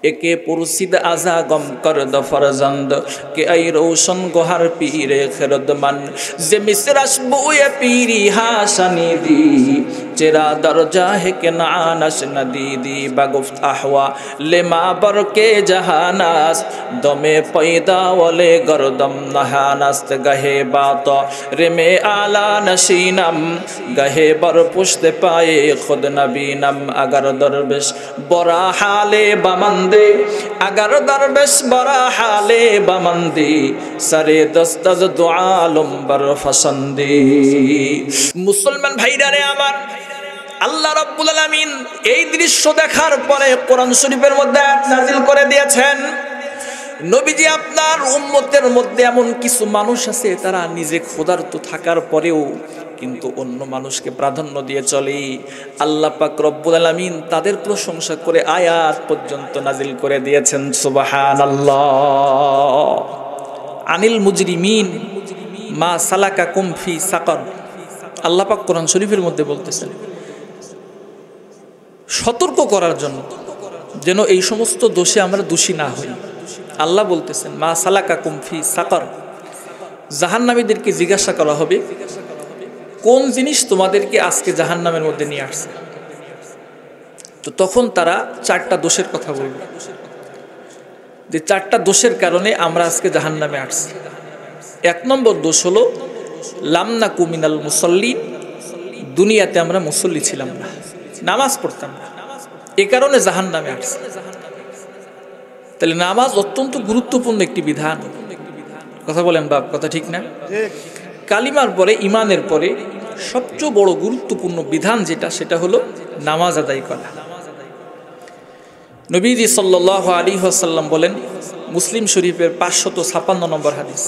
एके पुरसिद आजा गम करद फरजंद के आई रोशन गोहर पीरे खिरदमन जे मिसरस बुए पीरी हासनी दी चेरा दर्जा है के नानस नदीदी बगुफ्त अहवा लेमा बर के जहानास दमे पैदा वले गर्दम नहानस्त गहे बात रे में आला नशीनम गहे बर पुष्ट पाए खुद नबीनम अगर दरवेश बरा हाले बमंदे अगर दरवेश बरा हाले बमंदी सरे दस्तज दुआलुम बर फसंदी मुसलमान भाईरा रे आमार আল্লাহ রাব্বুল আলামিন এই দৃশ্য দেখার পরে কোরআন শরীফের মধ্যে আয়াত নাযিল করে দিয়েছেন নবীজি আপনার উম্মতের মধ্যে এমন কিছু মানুষ আছে তারা নিজে ক্ষুধার্ত থাকার পরেও কিন্তু অন্য মানুষকে প্রাধান্য দিয়ে চলে আল্লাহ পাক রব্বুল আলামিন তাদের প্রশংসা করে আয়াত পর্যন্ত নাযিল করে দিয়েছেন সুবহানাল্লাহ আনিল মুজরিমিন মা সালাকাকুম ফি সাকার আল্লাহ পাক কোরআন শরীফের মধ্যে বলতেছেন সতর্ক করার জন্য যেন এই সমস্ত দোষে আমরা দোষী না হই আল্লাহ বলতেছেন মা সালাকাকুম ফি সাকার জাহান্নামীদেরকে জিজ্ঞাসা করা হবে কোন জিনিস তোমাদেরকে আজকে জাহান্নামের মধ্যে নিয়ে আসছে তো তখন তারা চারটা দোষের কথা বলবে যে চারটা দোষের কারণে আমরা আজকে জাহান্নামে আসছি এক নম্বর দোষ হলো লামনাকু মিনাল মুসাল্লিন দুনিয়াতে আমরা মুসল্লি ছিলাম না নামাজ পড়তাম না এই কারণে জাহান্নামে আসছি তাহলে নামাজ অত্যন্ত গুরুত্বপূর্ণ একটি বিধান কথা বলেন বাপ কথা ঠিক না কালিমার পরে ইমানের পরে সবচেয়ে বড় গুরুত্বপূর্ণ বিধান যেটা সেটা হলো নামাজ আদায় করা নবীজি সাল্লাল্লাহু আলাইহি ওয়াসাল্লাম বলেন মুসলিম শরীফের 556 নম্বর হাদিস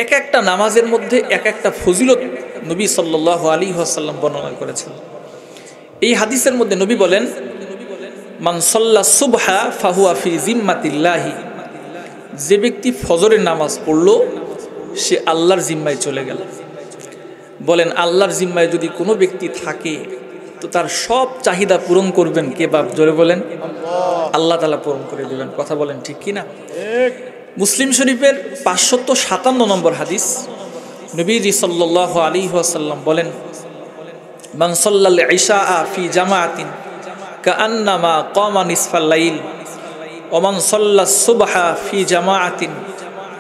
এক একটা নামাজের মধ্যে এক একটা ফজিলত নবী সাল্লাল্লাহু আলাইহি ওয়াসাল্লাম বর্ণনা করেছেন এই হাদিসের মধ্যে নবী বলেন মান সাল্লা সুবহা ফাহুয়া ফি জিম্মাতিল্লাহি যে ব্যক্তি ফজরের নামাজ পড়লো সে আল্লাহর জিম্মায় চলে গেল বলেন আল্লাহর জিম্মায় যদি কোনো ব্যক্তি থাকে তো তার সব চাহিদা পূরণ করবেন কে বাপ জোরে বলেন আল্লাহ তাআলা পূরণ করে দিবেন কথা বলেন ঠিক কি না মুসলিম শরীফের 557 নম্বর হাদিস নবীজি সাল্লাল্লাহু আলাইহি ওয়াসাল্লাম বলেন মান সাল্লাল ইশা ফি জামাআতিন কাআন্নামা কামা নিসফাল লাইল ওয়া মান সাল্লাস সুবহা ফি জামাআতিন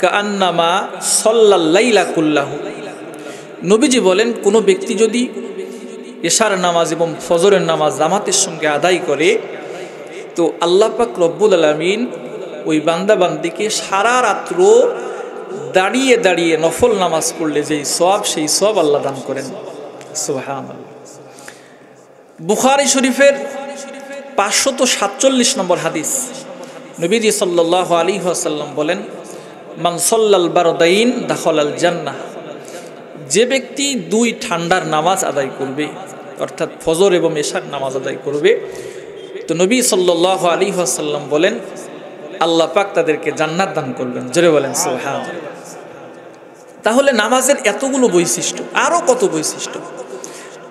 কাআন্নামা সাল্লাল লাইলা কুল্লাহু নবীজি বলেন কোন ব্যক্তি যদি ইশার নামাজ এবং ফজরের নামাজ জামাতের সঙ্গে আদায় করে তো আল্লাহ পাক রব্বুল আলামিন ওই বান্দা বান্দিকে সারা রাত্র দাঁড়িয়ে দাঁড়িয়ে নফল নামাজ পড়লে যেই সওয়াব সেই সওয়াব আল্লাহ দান করেন সুবহানাল্লাহ বুখারী শরীফের 547 নম্বর হাদিস নবীজি সাল্লাল্লাহু আলাইহি ওয়াসাল্লাম বলেন মান সাল্লাল বারদাইন দাখালাল জান্নাহ যে ব্যক্তি দুই ঠান্ডার নামাজ আদায় করবে অর্থাৎ ফজর এবং ইশার নামাজ আদায় করবে তো নবী সাল্লাল্লাহু আলাইহি ওয়াসাল্লাম বলেন আল্লাহ পাক তাদেরকে জান্নাত দান করবেন জোরে বলেন সুবহানাল্লাহ তাহলে নামাজের এতগুলো বৈশিষ্ট্য আরো কত বৈশিষ্ট্য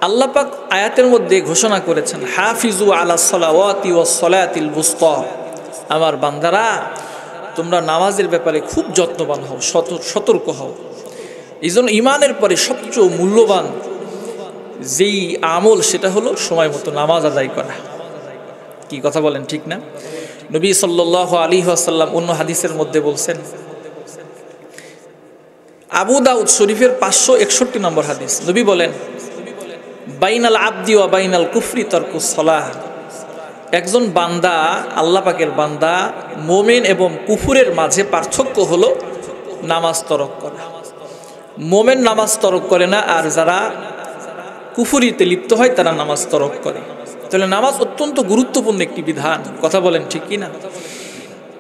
আল্লাহ পাক আয়াতের মধ্যে ঘোষণা করেছেন হাফিজু আলাস সালাওয়াতি ওয়াস সালাতিল বুসতা আমার বান্দারা তোমরা নামাজের ব্যাপারে খুব যত্নবান হও সতর্ক হও এইজন্য ঈমানের পরে সবচেয়ে মূল্যবান যেই আমল সেটা হলো সময় মতো নামাজ আদায় করা কি কথা বলেন ঠিক না নবী সাল্লাল্লাহু আলাইহি ওয়াসাল্লাম অন্য হাদিসের মধ্যে বলছেন আবু দাউদ শরীফের 561 নম্বর হাদিস নবী বলেন বাইনাল আবদি ওয়া বাইনাল কুফরি তারকুস সালাহ একজন বান্দা আল্লাহ পাকের বান্দা মুমিন এবং কুফরের মাঝে পার্থক্য হলো নামাজ তরক করা মুমিন নামাজ তরক করে না আর যারা কুফরিতে লিপ্ত হয় তারা নামাজ তরক করে তাহলে নামাজ অত্যন্ত গুরুত্বপূর্ণ একটি বিধান কথা বলেন ঠিক কি না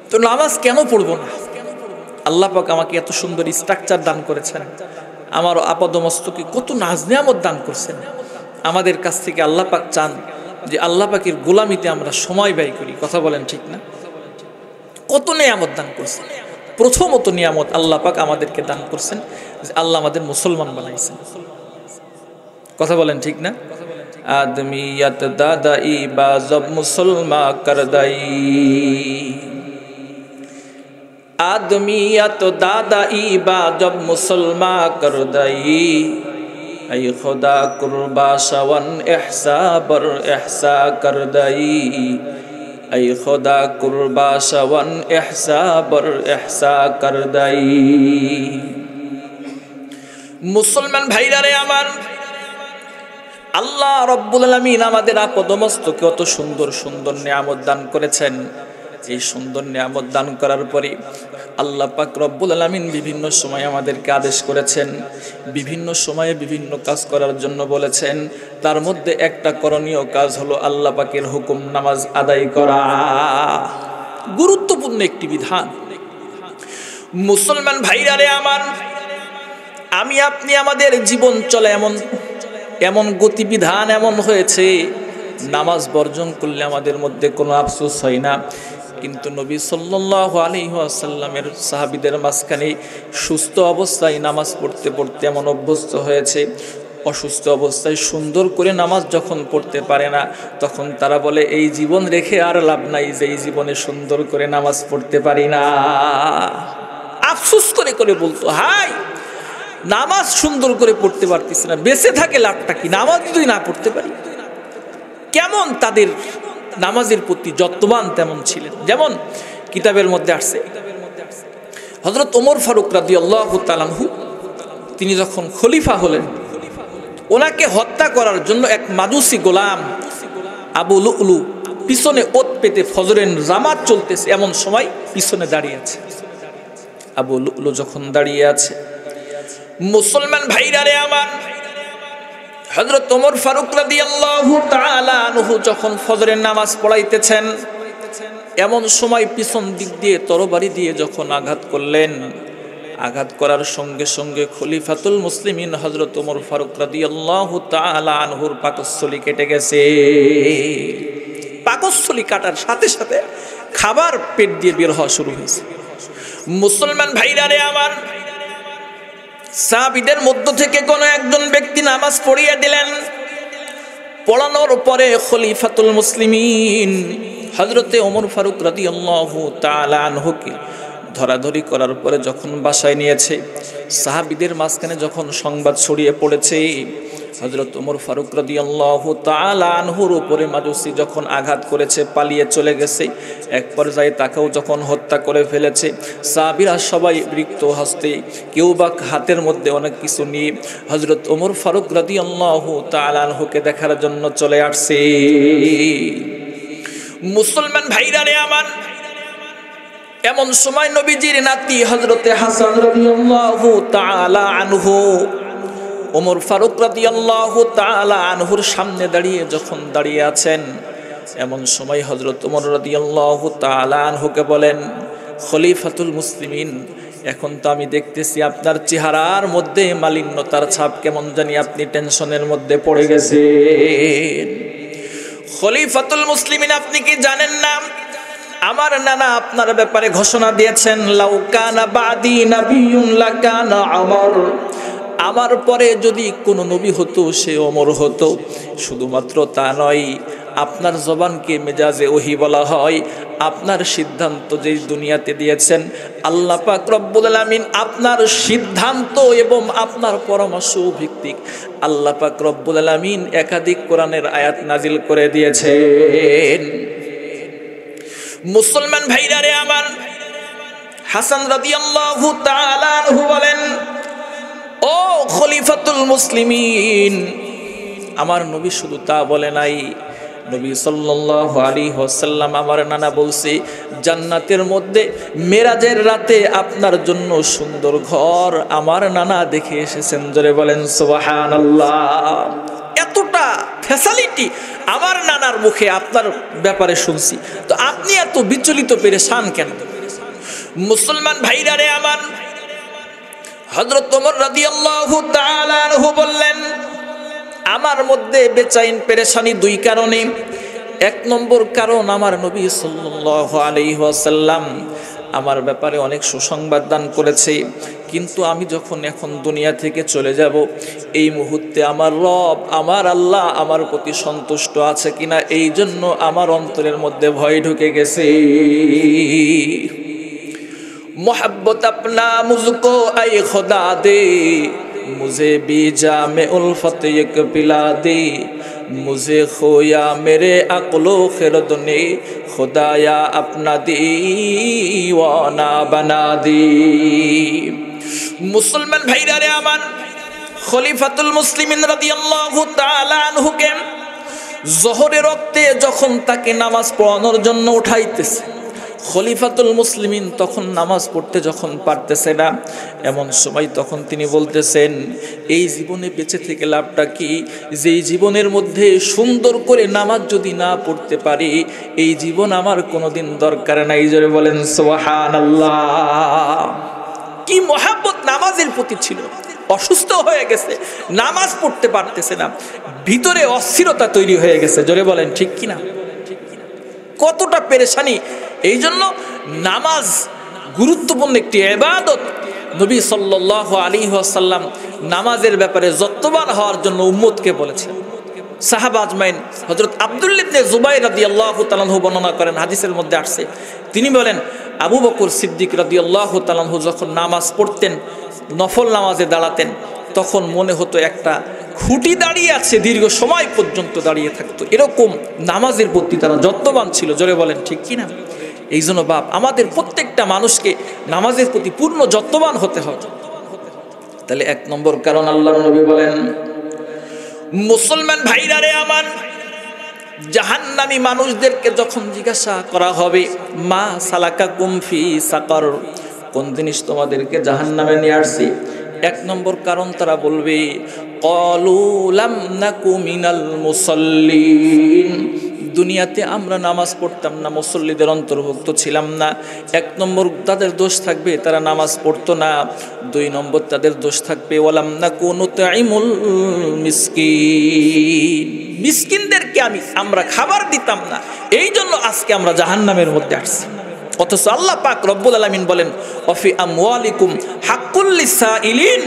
তো নামাজ কেন পড়বো না আল্লাহ পাক আমাকে এত সুন্দর স্ট্রাকচার দান করেছেন আমার আপাদমস্তকে কত নাজ নিয়ামত দান করছেন আমাদের কাছ থেকে আল্লাহ পাক চান যে আল্লাহ পাকের গোলামিতে আমরা সময় ব্যয় করি কথা বলেন ঠিক না কত নিয়ামত দান করছেন প্রথমত নিয়ামত আল্লাহ পাক আমাদেরকে দান করছেন যে আল্লাহ আমাদের মুসলমান বানাইছেন কথা বলেন ঠিক না आदमियत दादाई बाजब मुसलमा कर दई आदमियत दादाई बाजब मुसलमा कर दई ऐ खुदा कुर्बा शवन एहसा बर एहसा कर दई ऐ खुदा कुर्बा शवन एहसा बर एहसा कर दई। मुसलमान भाईरा रे आमार আল্লাহ রব্বুল আলামিন আমাদের আপদমস্তকে কত সুন্দর সুন্দর নিয়ামত দান করেছেন। এই সুন্দর নিয়ামত দান করার পরে আল্লাহ পাক রব্বুল আলামিন বিভিন্ন সময় আমাদেরকে আদেশ করেছেন, বিভিন্ন সময়ে বিভিন্ন কাজ করার জন্য বলেছেন। তার মধ্যে একটা করণীয় কাজ হলো আল্লাহ পাকের হুকুম নামাজ আদায় করা, গুরুত্বপূর্ণ একটি বিধান। মুসলমান ভাইরা রে আমার, আমি আপনি আমাদের জীবন চলে এমন গতিবিধান এমন হয়েছে, নামাজ বর্জন করলে আমাদের মধ্যে কোনো আফসোস হয় না। কিন্তু নবী সাল্লাল্লাহু আলাইহি ওয়াসাল্লামের সাহাবীদের মাঝখানে সুস্থ অবস্থায় নামাজ পড়তে পড়তে এমন অভ্যস্ত হয়েছে, অসুস্থ অবস্থায় সুন্দর করে নামাজ যখন পড়তে পারে না, তখন তারা বলে এই জীবন রেখে আর লাভ নাই, যে এই জীবনে সুন্দর করে নামাজ পড়তে পারি না। আফসোস করে করে বলতো, হাই নামাজ সুন্দর করে পড়তে পারতেছি না, বেঁচে থাকে লাভটা কি, নামাজ যদি না পড়তে পারি। কেমন তাদের নামাজের প্রতি যত্নবান তেমন ছিলেন। যেমন কিতাবের মধ্যে আসছে, হযরত ওমর ফারুক রাদিয়াল্লাহু তাআলা আনহু তিনি যখন খলিফা হলেন, ওনাকে হত্যা করার জন্য এক মাজুসি গোলাম আবু লুলু পিছনে ওত পেতে ফজরের জামাত চলতেছে, এমন সময় পিছনে দাঁড়িয়ে আছে। আবু লুলু যখন দাঁড়িয়ে আছে, মুসলমান ভাইরা রে আমার, হযরত ওমর ফারুক রাদিয়াল্লাহু তাআলা আনহু যখন ফজরের নামাজ পড়াইতেছেন, এমন সময় পিছন দিক দিয়ে তরবারি দিয়ে যখন আঘাত করলেন, আঘাত করার সঙ্গে সঙ্গে খলিফাতুল মুসলিমিন হযরত ওমর ফারুক রাদিয়াল্লাহু তাআলা আনহুর পাকস্থলী কেটে গেছে। পাকস্থলী কাটার সাথে সাথে খাবার পেট দিয়ে বের হওয়া শুরু হয়েছে। মুসলমান ভাইরা রে আমার, সাহাবীদের মধ্য থেকে কোন একজন ব্যক্তি নামাজ পড়িয়ে দিলেন। পড়ানোর পরে খলিফাতুল মুসলিমিন হযরতে ওমর ফারুক রাদিয়াল্লাহু তাআলা আনহুকে ধরাধরি করার পরে যখন বাসায় নিয়েছে, সাহাবীদের মাঝখানে যখন সংবাদ ছড়িয়ে পড়েছে হযরত ওমর ফারুক রাদিয়াল্লাহু তাআলা আনহুর উপরে মাজুসি যখন আঘাত করেছে, পালিয়ে চলে গেছে, এক পর্যায়ে তাকেও যখন হত্যা করে ফেলেছে, সাহাবীরা সবাই রিক্ত হস্তে, কেউ বা হাতের মধ্যে অনেক কিছু নিয়ে হযরত ওমর ফারুক রাদিয়াল্লাহু তাআলা আনহুকে দেখার জন্য চলে আসছে। মুসলমান ভাইরা রে আমার, এমন সময় নবীজির নাতি হযরতে হাসান রাদিয়াল্লাহু তাআলা আনহু ওমর ফারুক রাদিয়াল্লাহু তাআলা আনহুর সামনে দাঁড়িয়ে আছেন, এমন সময় হযরত ওমর রাদিয়াল্লাহু তাআলা আনহুকে বলেন, খলিফাতুল মুসলিমিন, এখন তো আমি দেখতেছি আপনার চেহারার মধ্যে মালিন্যতার ছাপ, কেমন জানি আপনি টেনশনের মধ্যে পড়ে গেছেন। খলিফাতুল মুসলিমিন, আপনি কি জানেন না আমার নানা আপনার ব্যাপারে ঘোষণা দিয়েছেন, লাউ কানা বাদি নাবিয়্যুন লাকানা ওমর, আমার পরে যদি কোনো নবী হতো সে ওমর হতো। শুধুমাত্র তা নয়, আপনার জবানকে মেজাজে ওহী বলা হয়। আপনার সিদ্ধান্ত যে দুনিয়াতে দিয়েছেন আল্লাহ পাক রব্বুল আলামিন, আপনার সিদ্ধান্ত এবং আপনার পরামর্শ ভিত্তিক আল্লাহ পাক রব্বুল আলামিন একাধিক কোরআনের আয়াত নাজিল করে দিয়েছেন। মুসলমান ভাইরা রে আমার, হাসান রাদিয়াল্লাহু তাআলা আনহু বলেন, ও খলিফাতুল মুসলিমিন, আমার নবী শুধু তা বলে নাই, নবী সাল্লাল্লাহু আলাইহি ওয়াসাল্লাম আমার নানা বলছে, জান্নাতের মধ্যে মেরাজের রাতে আপনার জন্য সুন্দর ঘর আমার নানা দেখে এসেছেন। জোরে বলেন সুবহানাল্লাহ। এতটা ফ্যাসিলিটি আমার নানার মুখে আপনার ব্যাপারে শুনছি, তো আপনি এত বিচলিত পেরেশান কেন? মুসলমান ভাইরা রে আমার, হযরত ওমর রাদিয়াল্লাহু তাআলা আনহু বললেন, আমার মধ্যে বেচাইন পেরেশানি দুই কারণে। এক নম্বর কারণ, আমার নবী সাল্লাল্লাহু আলাইহি ওয়াসাল্লাম আমার ব্যাপারে অনেক সুসংবাদ দান করেছে, কিন্তু আমি যখন এখন দুনিয়া থেকে চলে যাব, এই মুহূর্তে আমার রব, আমার আল্লাহ আমার প্রতি সন্তুষ্ট আছে কিনা, এই জন্য আমার অন্তরের মধ্যে ভয় ঢুকে গেছে। मोहब्बत अपना मुझको ऐ खुदा दे, मुझे भी जामे उल्फत एक पिला दे, मुझे खोया मेरे अक्लो खिरद ने, खुदाया अपना दीवाना बना दे। मुसलमान भाईरा रे आमान, खलीफातुल मुस्लिमिन রাদিয়াল্লাহু তাআলা আনহুকে জোহরের ওয়াক্তে যখন তাকে নামাজ পড়ানোর জন্য উঠাইতেছে, খলিফাতুল মুসলিমিন তখন নামাজ পড়তে যখন পারতেছে না, এমন সময় তখন তিনি বলতেছেন, এই জীবনে বেঁচে থেকে লাভটা কি, যেই জীবনের মধ্যে সুন্দর করে নামাজ যদি না পড়তে পারি, এই জীবন আমার কোনোদিন দরকার নাই। জোরে বলেন সুবহানাল্লাহ। কি মহাব্বত নামাজের প্রতি ছিল। অসুস্থ হয়ে গেছে, নামাজ পড়তে পারতেছে না, ভিতরে অস্থিরতা তৈরি হয়ে গেছে। জোরে বলেন ঠিক কিনা? কতটা পেরেশানি। এই জন্য নামাজ গুরুত্বপূর্ণ একটি ইবাদত। নবী সাল্লাল্লাহু আলাইহি ওয়াসাল্লাম নামাজের ব্যাপারে যত্নবান হওয়ার জন্য উম্মতকে বলেছেন। সাহাবা আজমাইন হযরত আব্দুল্লাহ ইবনে জুবাইর রাদিয়াল্লাহু তাআলা আনহু বর্ণনা করেন, হাদিসের মধ্যে আসছে, তিনি বলেন আবু বকর সিদ্দিক রাদিয়াল্লাহু তাআলা আনহু যখন নামাজ পড়তেন, নফল নামাজে দাঁড়াতেন, তখন মনে হতো একটা খুঁটি দাঁড়িয়ে আছে, দীর্ঘ সময় পর্যন্ত দাঁড়িয়ে থাকতো। এরকম নামাজের প্রতি তারা যত্নবান ছিল। জোরে বলেন ঠিক কিনা? এই জন্য বাপ, আমাদের প্রত্যেকটা মানুষকে নামাজের প্রতি পূর্ণ যত্নবান হতে হবে। তাহলে এক নম্বর কারণ, আল্লাহর নবী বলেন, মুসলমান ভাইরা রে আমার, জাহান্নামী মানুষদেরকে যখন জিজ্ঞাসা করা হবে, মা সালাকাকুম ফি সাকার, কোন জিনিস তোমাদেরকে জাহান্নামে নিয়ে আসছি, এক নম্বর কারণ তারা বলবে, ক্বালু লাম নাকু মিনাল মুসাল্লিন, দুনিয়াতে আমরা নামাজ পড়তাম না, মুসল্লিদের অন্তর্ভুক্ত ছিলাম না। এক নম্বর তাদের দোষ থাকবে, তারা নামাজ পড়তো না। দুই নম্বর তাদের দোষ থাকবে, ওয়ালাম নাকু নুতঈমুল মিসকিন, মিসকিনদেরকে আমরা খাবার দিতাম না, এই জন্য আজকে আমরা জাহান্নামের মধ্যে আসছি। অথচ আল্লাহ পাক রব্বুল আলামিন বলেন, ওয়াফি আমওয়ালিকুম হাক্কুল লিসাইলিন,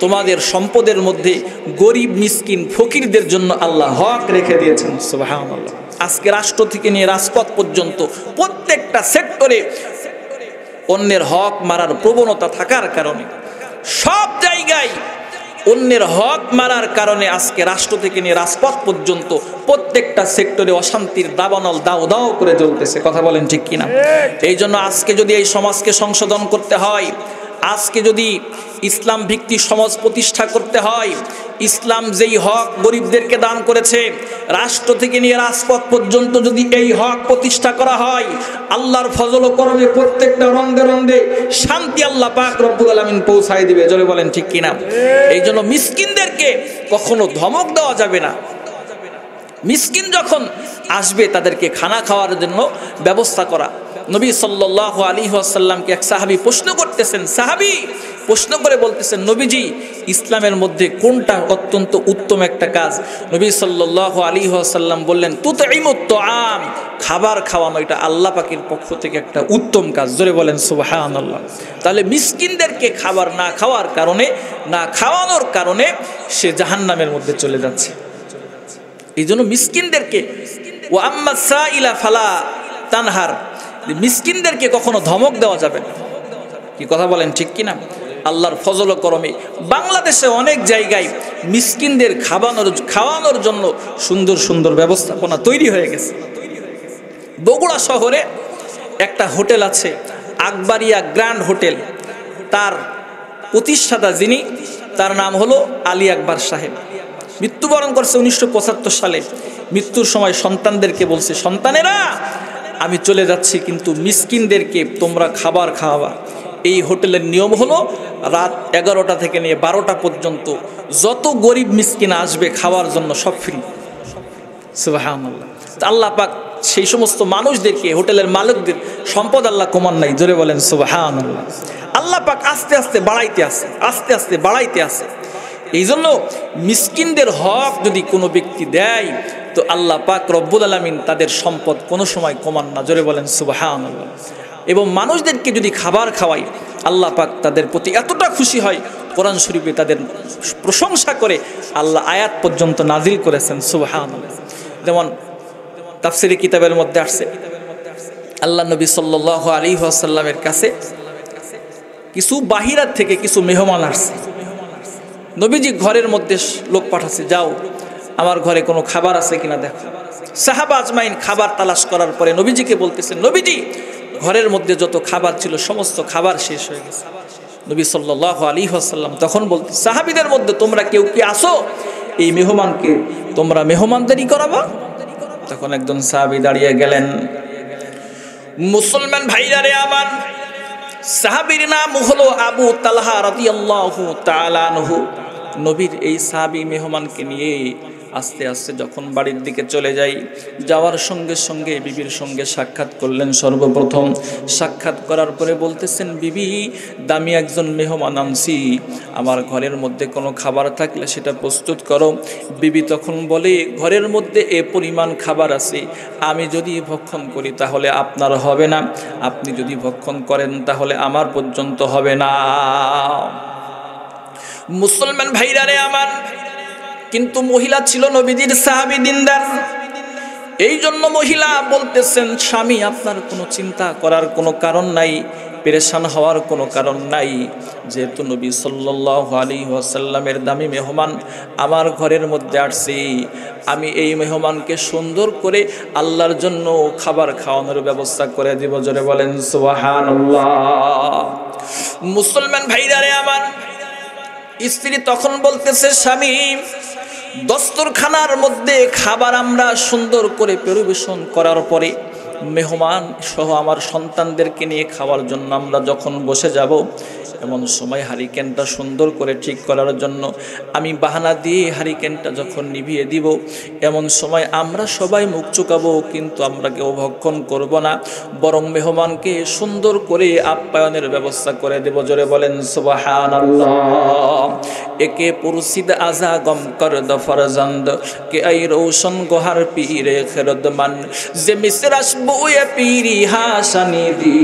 তোমাদের সম্পদের মধ্যে গরিব মিসকিন ফকিরদের জন্য আল্লাহ হক রেখে দিয়েছেন। সুবহানাল্লাহ। আজকে রাষ্ট্র থেকে নিয়ে রাজপথ পর্যন্ত প্রত্যেকটা সেক্টরে অন্যের হক মারার প্রবণতা থাকার কারণে, সব জায়গায় অন্যের হক মারার কারণে আজকে রাষ্ট্র থেকে নিয়ে রাজপথ পর্যন্ত প্রত্যেকটা সেক্টরে অশান্তির দাবানল দাও দাও করে জ্বলতেছে। কথা বলেন ঠিক কিনা? এই জন্য আজকে যদি এই সমাজকে সংশোধন করতে হয়, আজকে যদি ইসলাম ভিত্তিক সমাজ প্রতিষ্ঠা করতে হয়, ইসলাম যেই হক গরিবদেরকে দান করেছে, রাষ্ট্র থেকে নিয়ে রাজপথ পর্যন্ত যদি এই হক প্রতিষ্ঠা করা হয়, আল্লাহর ফজল ও করমে প্রত্যেকটা রন্ধে রন্ধে শান্তি আল্লাহ পাক রব্বুল আলামিন পৌঁছায় দিবে। জোরে বলেন ঠিক কিনা? এই জন্য মিসকিনদেরকে কখনো ধমক দেওয়া যাবে না। মিসকিন যখন আসবে তাদেরকে খানা খাওয়ার জন্য ব্যবস্থা করা। নবী সাল্লাল্লাহু আলাইহি ওয়াসাল্লামকে এক সাহাবী প্রশ্ন করতেছেন, সাহাবী প্রশ্ন করে বলতেছেন, নবীজি ইসলামের মধ্যে কোনটা অত্যন্ত উত্তম একটা কাজ? নবী সাল্লাল্লাহু আলাইহি ওয়াসাল্লাম বললেন, তুতঈমুত তাআম, খাবার খাওয়ানো, এটা আল্লাহ পাকের পক্ষ থেকে একটা উত্তম কাজ। জোরে বলেন সুবহানাল্লাহ। তাহলে মিসকিনদেরকে খাবার না খাওয়ার কারণে, না খাওয়ানোর কারণে সে জাহান্নামের মধ্যে চলে যাচ্ছে। এই জন্য মিসকিনদেরকে, ওয়া আম্মা সাইলা ফালা তানহার, মিসকিনদেরকে কখনো ধমক দেওয়া যাবে না। কি কথা বলেন ঠিক কিনা? আল্লাহর ফজল ও করমে বাংলাদেশে অনেক জায়গায় মিসকিনদের খাওয়ানোর জন্য সুন্দর সুন্দর ব্যবস্থাপনা তৈরি হয়ে গেছে। বগুড়া শহরে একটা হোটেল আছে, আকবরিয়া গ্র্যান্ড হোটেল। তার প্রতিষ্ঠাতা যিনি, তার নাম হলো আলী আকবর সাহেব। মৃত্যুবরণ করছে 1975 সালে। মৃত্যুর সময় সন্তানদেরকে বলছে, সন্তানেরা আমি চলে যাচ্ছি, কিন্তু মিসকিনদেরকে তোমরা খাবার খাওয়াবা। এই হোটেলের নিয়ম হলো রাত 11টা থেকে নিয়ে 12টা পর্যন্ত যত গরিব মিসকিন আসবে খাওয়ার জন্য সব ফ্রি। সুবহানাল্লাহ। আল্লাহ পাক সেই সমস্ত মানুষদেরকে, হোটেলের মালিকদের সম্পদ আল্লাহ কমান নাই। জোরে বলেন সুবহানাল্লাহ। আল্লাহ পাক আস্তে আস্তে বাড়াইতে আছে, আস্তে আস্তে বাড়াইতে আছে। এই জন্য মিসকিনদের হক যদি কোনো ব্যক্তি দেয়, তো আল্লাহ পাক রব্বুল আলামিন তাদের সম্পদ কোনো সময় কমান না। জোরে বলেন সুবহানাল্লাহ। এবং মানুষদেরকে যদি খাবার খাওয়াই, আল্লাহ পাক তাদের প্রতি এতটা খুশি হয়, কোরআন শরীফে তাদের প্রশংসা করে আল্লাহ আয়াত পর্যন্ত নাজিল করেছেন সুবহানাল্লাহ। যেমন তাফসিরে কিতাবের মধ্যে আসছে, আল্লাহ নবী সাল্লাল্লাহু আলাইহি ওয়াসাল্লামের কাছে কিছু বাহিরাত থেকে কিছু মেহমান আসছে। নবীজি ঘরের মধ্যে লোক পাঠাচ্ছে, যাও আমার ঘরে কোনো খাবার আছে কিনা দেখো। সাহাবা আজমাইন খাবার তালাশ করার পরে নবীজিকে বলতেছেন, নবীজি ঘরের মধ্যে যত খাবার ছিল সমস্ত খাবার শেষ হয়ে গেছে। নবী সাল্লাল্লাহু আলাইহি ওয়াসাল্লাম তখন বলতে, সাহাবীদের মধ্যে তোমরা কেউ কি আসো, এই মেহমানকে তোমরা মেহমানদারি করাবা? তখন একজন সাহাবী দাঁড়িয়ে গেলেন। মুসলমান ভাইরা রে আমার, সাহাবীর নাম হলো আবু তালহা রাদিয়াল্লাহু তাআলা আনহু। নবীর এই সাহাবী মেহমানকে নিয়ে আস্তে আস্তে যখন বাড়ির দিকে চলে যাই, যাওয়ার সঙ্গে সঙ্গে বিবির সঙ্গে সাক্ষাৎ করলেন। সর্বপ্রথম সাক্ষাৎ করার পরে বলতেছেন, বিবি দামি একজন মেহমান আনছি, আমার ঘরের মধ্যে কোনো খাবার থাকলে সেটা প্রস্তুত করো। বিবি তখন বলে, ঘরের মধ্যে এ পরিমাণ খাবার আছে, আমি যদি ভক্ষণ করি তাহলে আপনার হবে না, আপনি যদি ভক্ষণ করেন তাহলে আমার পর্যন্ত হবে না। মুসলমান ভাইরা রে আমার, কিন্তু মহিলা ছিল নবীজির সাহাবী দিনদার। এই জন্য মহিলা বলতেছেন, স্বামী আপনার কোনো চিন্তা করার কোনো কারণ নাই, পেরেশান হওয়ার কোনো কারণ নাই, যেহেতু নবী সাল্লাল্লাহু আলাইহি ওয়াসাল্লামের দামি মেহমান আমার ঘরের মধ্যে আসছে, আমি এই মেহমানকে সুন্দর করে আল্লাহর জন্য খাবার খাওয়ানোর ব্যবস্থা করে দিব। জোরে বলেন সুবহানাল্লাহ। মুসলমান ভাইরা রে আমার, স্ত্রী তখন বলতেছে, স্বামী দস্তরখানার মধ্যে খাবার আমরা সুন্দর করে পরিবেশন করার পরে মেহমান সহ আমার সন্তানদেরকে নিয়ে খাওয়ার জন্য আমরা যখন বসে যাব, এমন সময় হারিকেনটা সুন্দর করে ঠিক করার জন্য আমি বাহানা দিয়ে হারিকেনটা যখন নিভিয়ে দিব, এমন সময় আমরা সবাই মুখ চুকাবো, কিন্তু আমরা কেউ ভক্ষণ করব না, বরং মেহমানকে সুন্দর করে আপ্যায়নের ব্যবস্থা করে দেব। জোরে বলেন সুবহানাল্লাহ। একে পুরসিদ আজা গম কর দ ফরজন্দ কে আই রোশন গোহার পীরে খেরদমান যে মিসরাস বুয়ে পীরি হাসানি দি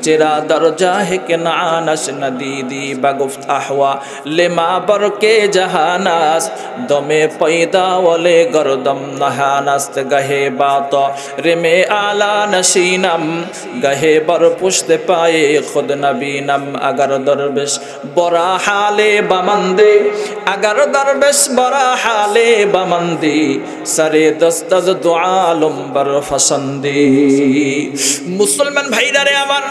চেরা দরজা হে কে নানাস নদীদি বাগুফত আহওয়া লেমা বরকে জাহানাস দমে পয়দা ওলে গরদম নহানাস্ত গহে বাত রেমে আলা নশীনম গহে বর পুশতে পায়ে খুদ নবীনম अगर दरवेश बड़ा हाले बमंदे अगर दरवेश बड़ा हाले बमंदी सरे दस्तज दुआलुम बर फसंदी। मुसलमान भाईरा रे आमार,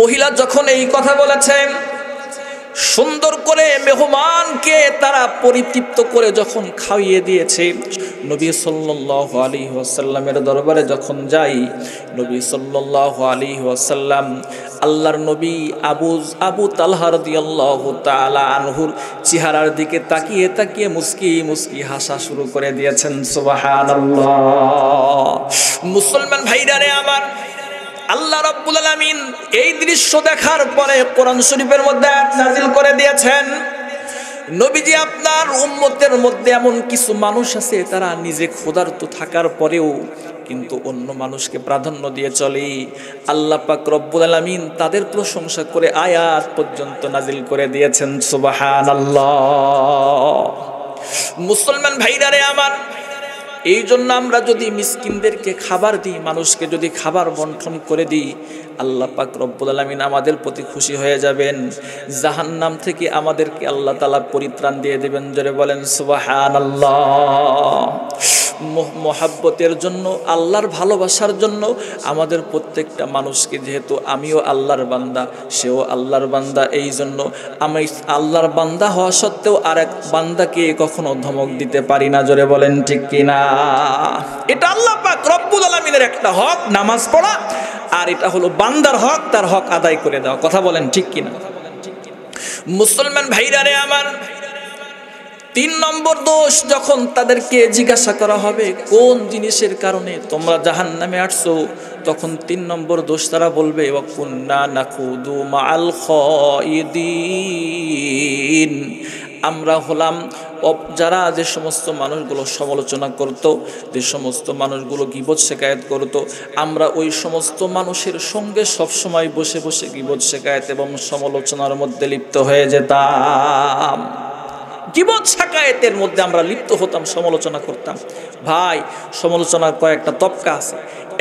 মহিলা যখন এই কথা বলেছেন, সুন্দর করে মেহমানকে তারা পরিতৃপ্ত করে যখন খাইয়ে দিয়েছে, নবী সাল্লাল্লাহু আলাইহি ওয়াসাল্লামের দরবারে যখন যাই, নবী সাল্লাল্লাহু আলাইহি ওয়াসাল্লাম আল্লাহর নবী আবু তালহা রাদিয়াল্লাহু তাআলা আনহুর চেহারার দিকে তাকিয়ে তাকিয়ে মুস্কি মুস্কি হাসা শুরু করে দিয়েছেন। সুবহানাল্লাহ। মুসলমান ভাইরা রে আমার, আল্লাহ রাব্বুল আলামিন এই দৃশ্য দেখার পরে কোরআন শরীফের মধ্যে আয়াত নাযিল করে দিয়েছেন, নবীজি আপনার উম্মতের মধ্যে এমন কিছু মানুষ আছে, তারা নিজে ক্ষুধার্ত থাকার পরেও কিন্তু অন্য মানুষকে প্রাধান্য দিয়ে চলে। আল্লাহ পাক রব্বুল আলামিন তাদের প্রশংসা করে আয়াত পর্যন্ত নাযিল করে দিয়েছেন। সুবহানাল্লাহ। মুসলমান ভাইরা রে আমার, এই জন্য আমরা যদি মিসকিনদেরকে খাবার দিই, মানুষকে যদি খাবার বন্টন করে দিই, আল্লাহ পাক রব্বুল আলামিন আমাদের প্রতি খুশি হয়ে যাবেন, জাহান্নাম থেকে আমাদেরকে আল্লাহ তাআলা পরিত্রাণ দিয়ে দেবেন। জোরে বলেন সুবহানাল্লাহ। মোহাব্বতের জন্য, আল্লাহর ভালোবাসার জন্য আমাদের প্রত্যেকটা মানুষকে, যেহেতু আমিও আল্লাহর বান্দা, সেও আল্লাহর বান্দা, এই জন্য আমি আল্লাহর বান্দা হওয়া সত্ত্বেও আর এক বান্দাকে কখনো ধমক দিতে পারি না। জোরে বলেন ঠিক কিনা? এটা আল্লাহ পাক রব্বুল আলামিনের একটা হক, নামাজ পড়া, আর এটা হলো বান্দার হক, তার হক আদায় করে দেওয়া। কথা বলেন ঠিক কিনা? মুসলমান ভাইরা রে আমার, 3 নম্বর দোষ, যখন তাদেরকে জিজ্ঞাসা করা হবে কোন জিনিসের কারণে তোমরা জাহান্নামে আসছো, তখন 3 নম্বর দোষ তারা বলবে, ওয়া কুন্না নাখুদু মাআল খায়িদিন, আমরা হলাম যারা যে সমস্ত মানুষগুলো সমালোচনা করত, যে সমস্ত মানুষগুলো গীবত শেখায়েত করত, আমরা ওই সমস্ত মানুষের সঙ্গে সবসময় বসে বসে গীবত শেখায়েত এবং সমালোচনার মধ্যে লিপ্ত হয়ে যেতাম। গীবত শেখায়েতের মধ্যে আমরা লিপ্ত হতাম, সমালোচনা করতাম। ভাই, সমালোচনার কয়েকটা তবকা আছে।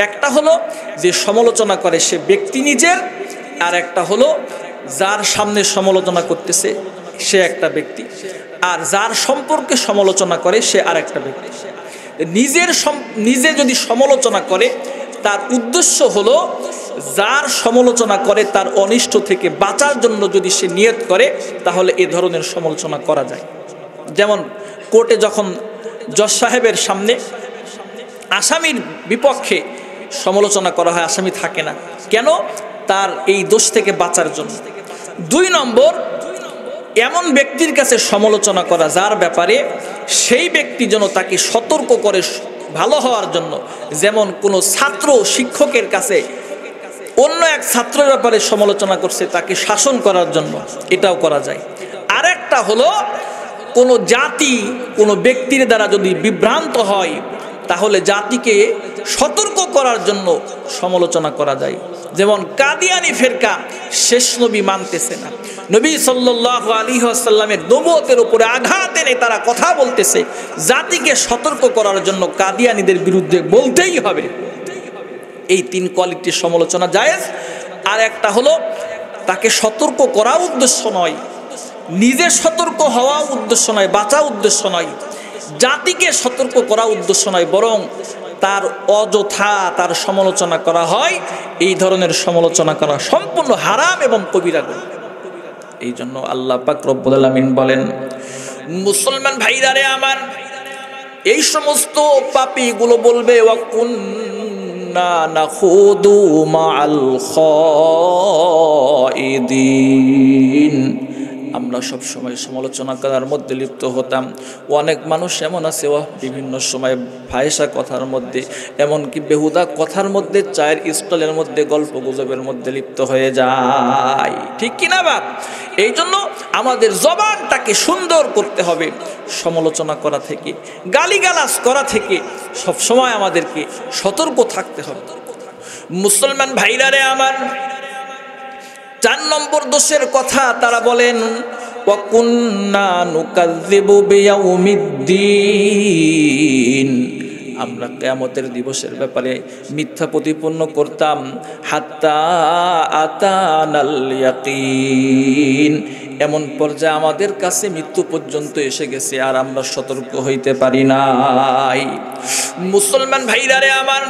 একটা হলো যে সমালোচনা করে সে ব্যক্তি নিজের, আর একটা হলো যার সামনে সমালোচনা করতেছে সে একটা ব্যক্তি, আর যার সম্পর্কে সমালোচনা করে সে আর একটা ব্যক্তি। নিজে যদি সমালোচনা করে তার উদ্দেশ্য হলো যার সমালোচনা করে তার অনিষ্ট থেকে বাঁচার জন্য যদি সে নিয়ত করে, তাহলে এ ধরনের সমালোচনা করা যায়। যেমন কোর্টে যখন জজ সাহেবের সামনে আসামির বিপক্ষে সমালোচনা করা হয়, আসামি থাকে না কেন? তার এই দোষ থেকে বাঁচার জন্য। 2 নম্বর, এমন ব্যক্তির কাছে সমালোচনা করা যার ব্যাপারে সেই ব্যক্তি যেন তাকে সতর্ক করে ভালো হওয়ার জন্য। যেমন কোনো ছাত্র শিক্ষকের কাছে অন্য এক ছাত্রের ব্যাপারে সমালোচনা করছে, তাকে শাসন করার জন্য, এটাও করা যায়। আরেকটা হলো কোনো জাতি কোনো ব্যক্তির দ্বারা যদি বিভ্রান্ত হয়, তাহলে জাতিকে সতর্ক করার জন্য সমালোচনা করা যায়। যেমন কাদিয়ানি ফেরকা শেষ নবী মানতেছে না, নবী সাল্লাল্লাহু আলাইহি ওয়াসাল্লামের নবুয়তের উপরে আঘাত এনে তারা কথা বলতেছে, জাতিকে সতর্ক করার জন্য কাদিয়ানিদের বিরুদ্ধে বলতেই হবে। এই 3 কোয়ালিটির সমালোচনা জায়েজ। আর একটা হলো তাকে সতর্ক করা উদ্দেশ্য নয়, নিজে সতর্ক হওয়া উদ্দেশ্য নয়, বাঁচা উদ্দেশ্য নয়, জাতিকে সতর্ক করা উদ্দেশ্য নয়, বরং তার অযথা তার সমালোচনা করা হয়। এই ধরনের সমালোচনা করা সম্পূর্ণ হারাম এবং কবিরা গুনাহ। এই জন্য আল্লাহ পাক রব্বুল আলামিন বলেন, মুসলমান ভাইরা রে আমার, এই সমস্ত পাপীগুলো বলবে ওয়া কুন্না নাখুদু মাআল খাইদিন, আমরা সব সময় সমালোচনা করার মধ্যে লিপ্ত হতাম। অনেক মানুষ এমন আছে বিভিন্ন সময় ফাহিশা কথার মধ্যে, এমনকি বেহুদা কথার মধ্যে, চায়ের স্টলের মধ্যে, গল্প গুজবের মধ্যে লিপ্ত হয়ে যায়, ঠিক কিনা বাপ? এই জন্য আমাদের জবানটাকে সুন্দর করতে হবে, সমালোচনা করা থেকে, গালিগালাজ করা থেকে সব সময় আমাদেরকে সতর্ক থাকতে হবে। মুসলমান ভাইরা রে আমার, 4 নম্বর দোষের কথা তারা বলেন, ওয়া কুন্না নুকাযযিবু বিয়াউমিদ্দিন, আমরা কিয়ামতের দিবসের ব্যাপারে মিথ্যা প্রতিপন্ন করতাম। হাত্তা আতানাল ইয়াকিন, এমন পর্যায়ে আমাদের কাছে মৃত্যু পর্যন্ত এসে গেছে, আর আমরা সতর্ক হইতে পারি নাই। মুসলমান ভাইরা রে আমার,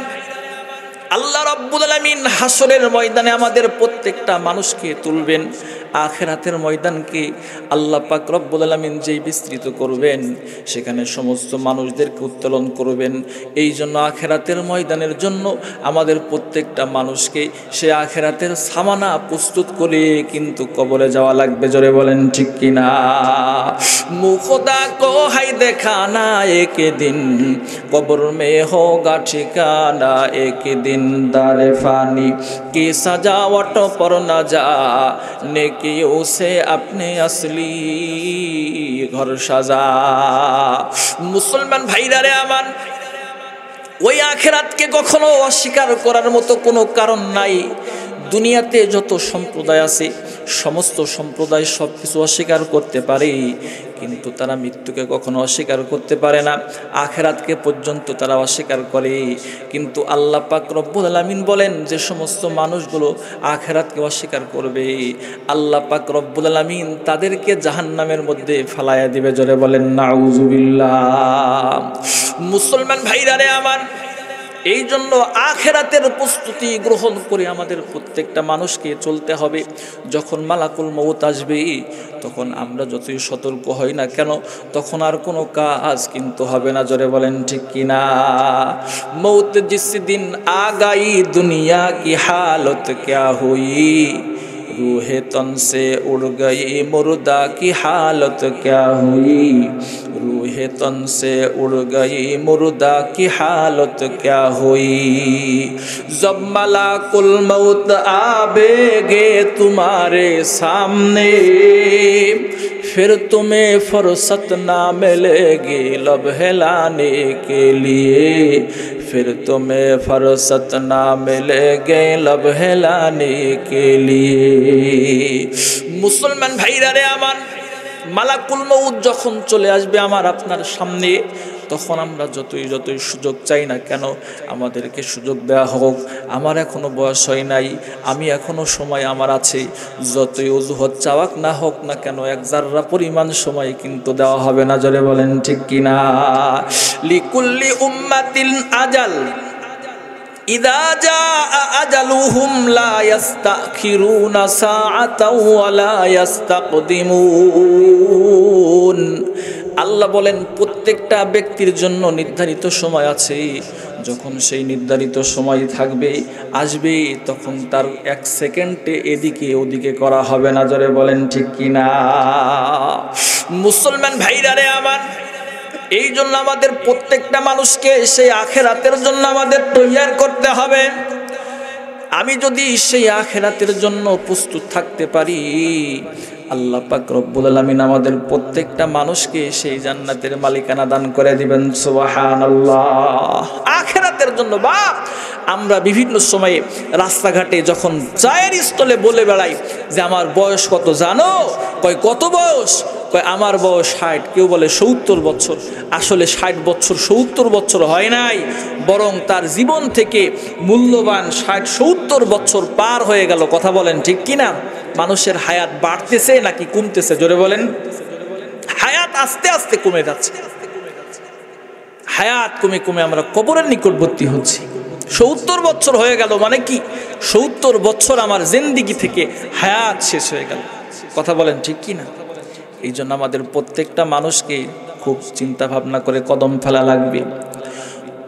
আল্লাহ রাব্বুল আলামিন হাসরের ময়দানে আমাদের প্রত্যেকটা মানুষকে তুলবেন। আখিরাতের ময়দানকে আল্লাহ পাক রব্বুল আলামিন যেই বিস্তৃত করবেন, সেখানে সমস্ত মানুষদেরকে উত্তোলন করবেন। এই জন্য আখিরাতের ময়দানের জন্য আমাদের প্রত্যেকটা মানুষকে সে আখিরাতের সামানা প্রস্তুত করে কিন্তু কবরে যাওয়া লাগবে। জোরে বলেন ঠিক কিনা? মুখদা কো হাই দেখানা এক দিন, কবর মে হোগা ঠিকানা এক দিন, দারে ফানি কি সজাওট পর না যা নেকিयों से अपने असली घर सजा। মুসলমান ভাইরা রে আমার, ওই আখিরাতকে কখনো অস্বীকার করার মতো কোনো কারণ নাই। দুনিয়াতে যত সম্প্রদায় আছে, সমস্ত সম্প্রদায় সব কিছু অস্বীকার করতে পারে, কিন্তু তারা মৃত্যুকে কখনো অস্বীকার করতে পারে না। আখিরাতকে পর্যন্ত তারা অস্বীকার করে। কিন্তু আল্লাহ পাক রব্বুল আলামিন বলেন, যে সমস্ত মানুষগুলো আখিরাতকে অস্বীকার করবে, আল্লাহ পাক রব্বুল আলামিন তাদেরকে জাহান্নামের মধ্যে ফালায়া দিবে। জোরে বলেন নাউযুবিল্লাহ। মুসলমান ভাইরা রে আমার, এই জন্য আখিরাতের প্রস্তুতি গ্রহণ করে আমাদের প্রত্যেকটা মানুষকে চলতে হবে। যখন মালাকুল মউত আসবে, তখন আমরা যতই সতর্ক হই না কেন, তখন আর কোনো কাজ কিন্তু হবে না। জোরে বলেন ঠিক কিনা? মউত জিস দিন আ গাই দুনিয়া কি হালত ক্যা হুই, रूहे तन से उड़ गई मुर्दा की हालत क्या हुई, रूहे तन से उड़ गई मुर्दा की हालत क्या हुई। जब मलाकुल मौत आवेगे तुम्हारे सामने, फिर तुम्हें फुर्सत ना मिलेगी लब हिलाने के लिए, फिर तुम्हें फुर्सत ना मिलेगी लब हिलाने के लिए। मुसलमान भाईरा रे আমার, মালাকুল মউত যখন চলে আসবে আমার আপনার সামনে, তখন আমরা যতই সুযোগ চাই না কেন, আমাদেরকে সুযোগ দেওয়া হোক, আমার এখনো বয়স হয় নাই, আমি এখনো সময় আমার আছে, যতই অজুহাত চাওয়াক না হোক না কেন, এক জাররা পরিমাণ সময় কিন্তু দেওয়া হবে না। জোরে বলেন ঠিক কিনা? লিকুল্লি উম্মাতিন আজাল ইদা জাআ আজালুহুম লা ইস্তাখিরুনা সাআতাও ওয়া লা ইস্তাকদিমুন। আল্লাহ বলেন প্রত্যেকটা ব্যক্তির জন্য নির্ধারিত সময় আছে, যখন সেই নির্ধারিত সময় থাকবে আসবে তখন তার এক সেকেন্ডে এদিকে ওদিকে করা হবে না। জোরে বলেন ঠিক কিনা? মুসলমান ভাইরা রে আমার, এই জন্য আমাদের প্রত্যেকটা মানুষকে সেই আখিরাতের জন্য আমাদের তৈয়ার করতে হবে। আমি যদি সেই আখিরাতের জন্য প্রস্তুত থাকতে পারি, আল্লাহ পাক রব্বুল আলামিন আমাদের প্রত্যেকটা মানুষকে সেই জান্নাতের মালিকানা দান করে দিবেন। সুবহানাল্লাহ। আখিরাতের জন্য বাপ আমরা বিভিন্ন সময়ে রাস্তাঘাটে যখন চায়ের স্থলে বলে বেড়াই যে আমার বয়স কত জানো, কয় কত বয়স, কয় আমার বয়স 60, কেউ বলে 70 বছর। আসলে 60 বছর 70 বছর হয় নাই, বরং তার জীবন থেকে মূল্যবান 60-70 বছর পার হয়ে গেল। কথা বলেন ঠিক কিনা? মানুষের হায়াত বাড়তেছে নাকি কমতেছে? জোরে বলেন। হায়াত আস্তে আস্তে কমে যাচ্ছে, হায়াত কমে কমে আমরা কবরের নিকটবর্তী হচ্ছি। 70 বছর হয়ে গেল মানে কি? 70 বছর আমার জিন্দেগি থেকে হায়াত শেষ হয়ে গেল। কথা বলেন ঠিক কিনা? এই জন্য আমাদের প্রত্যেকটা মানুষকে খুব চিন্তা ভাবনা করে কদম ফেলা লাগবে।